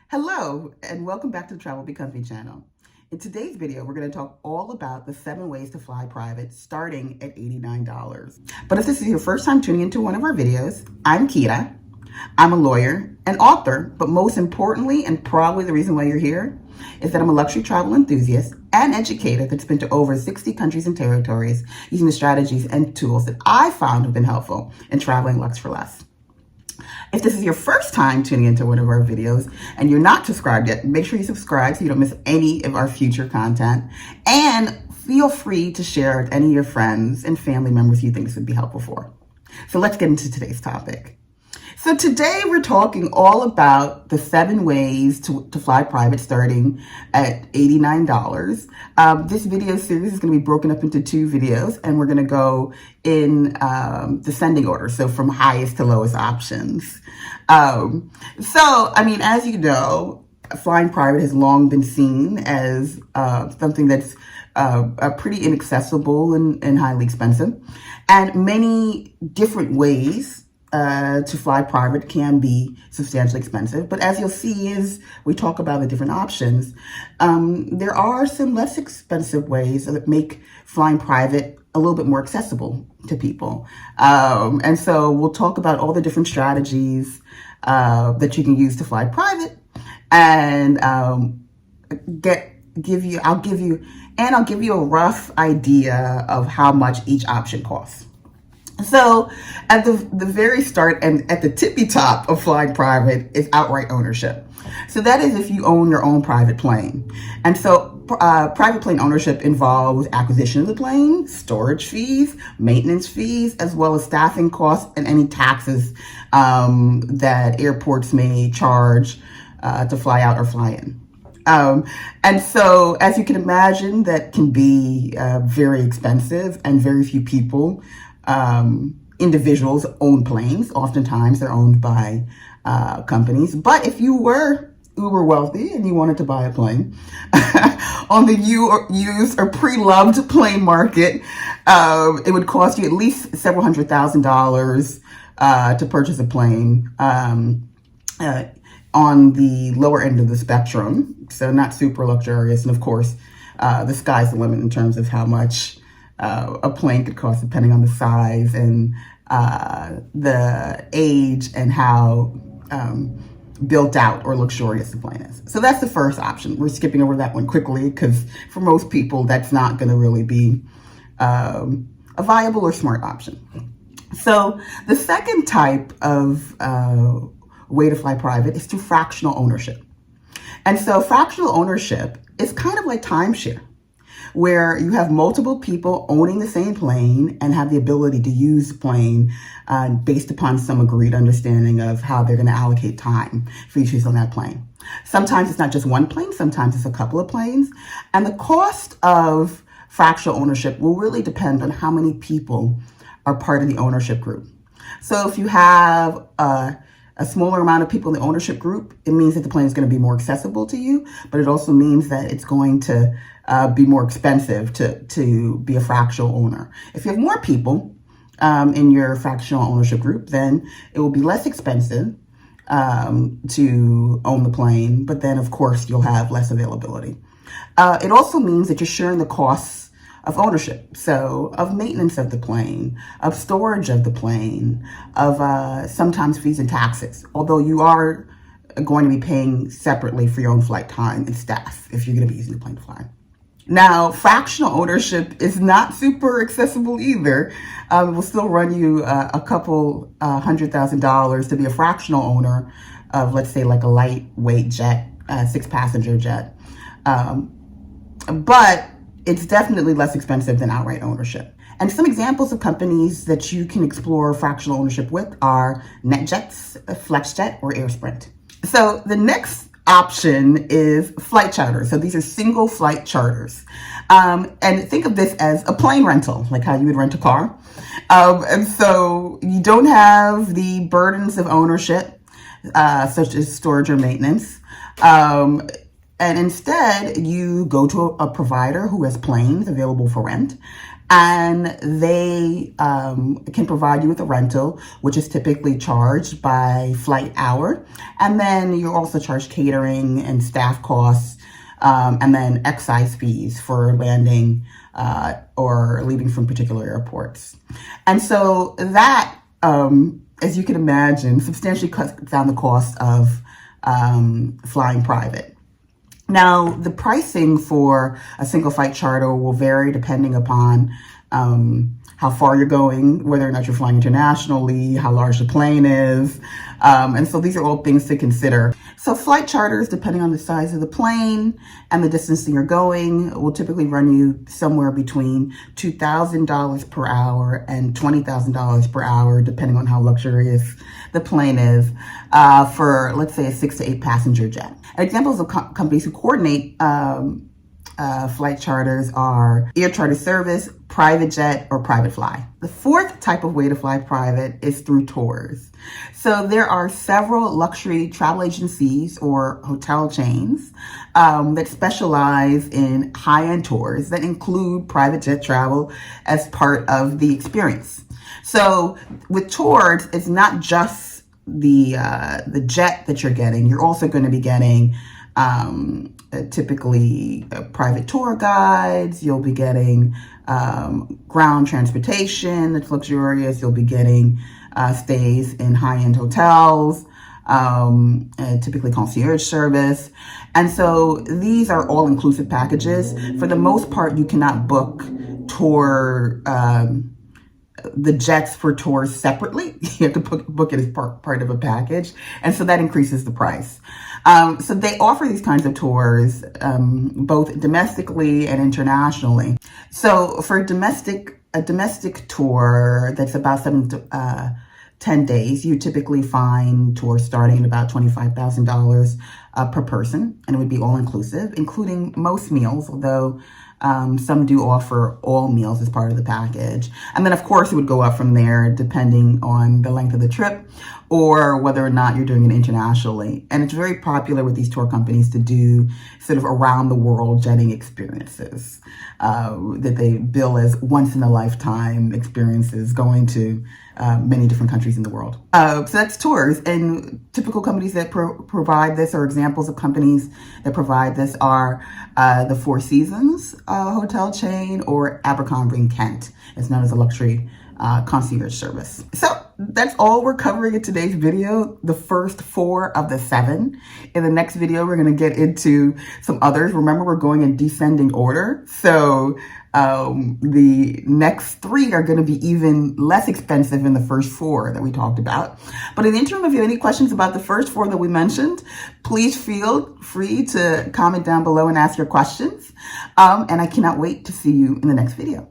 Hello, and welcome back to the Travel Be Comfy channel. In today's video, we're going to talk all about the 7 ways to fly private starting at $89. But if this is your first time tuning into one of our videos, I'm Kita. I'm a lawyer, an author, but most importantly, and probably the reason why you're here, is that I'm a luxury travel enthusiast and educator that's been to over 60 countries and territories using the strategies and tools that I found have been helpful in traveling Lux for Less. If this is your first time tuning into one of our videos and you're not subscribed yet, make sure you subscribe so you don't miss any of our future content. And feel free to share with any of your friends and family members you think this would be helpful for. So let's get into today's topic. So today we're talking all about the 7 ways to fly private starting at $89. This video series is going to be broken up into 2 videos, and we're going to go in descending order, so from highest to lowest options. As you know, flying private has long been seen as something that's pretty inaccessible and highly expensive, and many different ways to fly private can be substantially expensive. But as you'll see as we talk about the different options, there are some less expensive ways that make flying private a little bit more accessible to people. And so we'll talk about all the different strategies that you can use to fly private, and I'll give you a rough idea of how much each option costs. So at the very start and at the tippy top of flying private is outright ownership. So that is if you own your own private plane. And so private plane ownership involves acquisition of the plane, storage fees, maintenance fees, as well as staffing costs and any taxes that airports may charge to fly out or fly in. And so, as you can imagine, that can be very expensive, and very few people individuals own planes. Oftentimes they're owned by companies. But if you were uber wealthy and you wanted to buy a plane on the used or pre-loved plane market, it would cost you at least several $100,000 to purchase a plane on the lower end of the spectrum. So not super luxurious. And of course, the sky's the limit in terms of how much a plane could cost, depending on the size and the age and how built out or luxurious the plane is. So that's the first option. We're skipping over that one quickly because for most people, that's not going to really be a viable or smart option. So the second type of way to fly private is through fractional ownership. And so fractional ownership is kind of like timeshare, where you have multiple people owning the same plane and have the ability to use the plane based upon some agreed understanding of how they're going to allocate time for each use on that plane. Sometimes it's not just one plane, sometimes it's a couple of planes. And the cost of fractional ownership will really depend on how many people are part of the ownership group. So if you have a smaller amount of people in the ownership group, it means that the plane is going to be more accessible to you, but it also means that it's going to be more expensive to be a fractional owner. If you have more people in your fractional ownership group, then it will be less expensive to own the plane, but then of course you'll have less availability. It also means that you're sharing the costs of ownership, so of maintenance of the plane, of storage of the plane, of sometimes fees and taxes, although you are going to be paying separately for your own flight time and staff if you're going to be using the plane to fly. Now, fractional ownership is not super accessible either. It will still run you a couple $100,000 to be a fractional owner of, let's say, like a lightweight jet, 6-passenger jet. But it's definitely less expensive than outright ownership. And some examples of companies that you can explore fractional ownership with are NetJets, FlexJet, or AirSprint. So the next option is flight charters. So these are single flight charters. And think of this as a plane rental, like how you would rent a car. And so you don't have the burdens of ownership, such as storage or maintenance. And instead, you go to a provider who has planes available for rent, and they can provide you with a rental, which is typically charged by flight hour. And then you're also charged catering and staff costs, and then excise fees for landing or leaving from particular airports. And so that, as you can imagine, substantially cuts down the cost of flying private. Now, the pricing for a single flight charter will vary depending upon how far you're going, whether or not you're flying internationally, how large the plane is. And so these are all things to consider. So flight charters, depending on the size of the plane and the distance that you're going, will typically run you somewhere between $2,000 per hour and $20,000 per hour, depending on how luxurious the plane is, for, let's say, a 6 to 8 passenger jet. Examples of companies who coordinate flight charters are air charter service, private jet, or private fly. The fourth type of way to fly private is through tours. So there are several luxury travel agencies or hotel chains that specialize in high-end tours that include private jet travel as part of the experience. So with tours, it's not just the jet that you're getting. You're also going to be getting typically private tour guides. You'll be getting ground transportation that's luxurious. You'll be getting stays in high-end hotels, typically concierge service. And so these are all-inclusive packages. For the most part, you cannot book tour the jets for tours separately. You have to book it as part of a package. And so that increases the price. So they offer these kinds of tours, both domestically and internationally. So for a domestic tour that's about 7 to 10 days, you typically find tours starting at about $25,000 per person, and it would be all inclusive, including most meals, although some do offer all meals as part of the package. And then, of course, it would go up from there depending on the length of the trip or whether or not you're doing it internationally. And it's very popular with these tour companies to do sort of around the world jetting experiences that they bill as once in a lifetime experiences going to many different countries in the world. So that's tours, and typical companies that provide this, or examples of companies that provide this, are the Four Seasons hotel chain or Abercrombie & Kent. It's known as a luxury concierge service. So that's all we're covering in today's video, the first 4 of the 7. In the next video, we're going to get into some others. Remember, we're going in descending order. So the next 3 are going to be even less expensive than the first 4 that we talked about. But in the interim, if you have any questions about the first 4 that we mentioned, please feel free to comment down below and ask your questions. And I cannot wait to see you in the next video.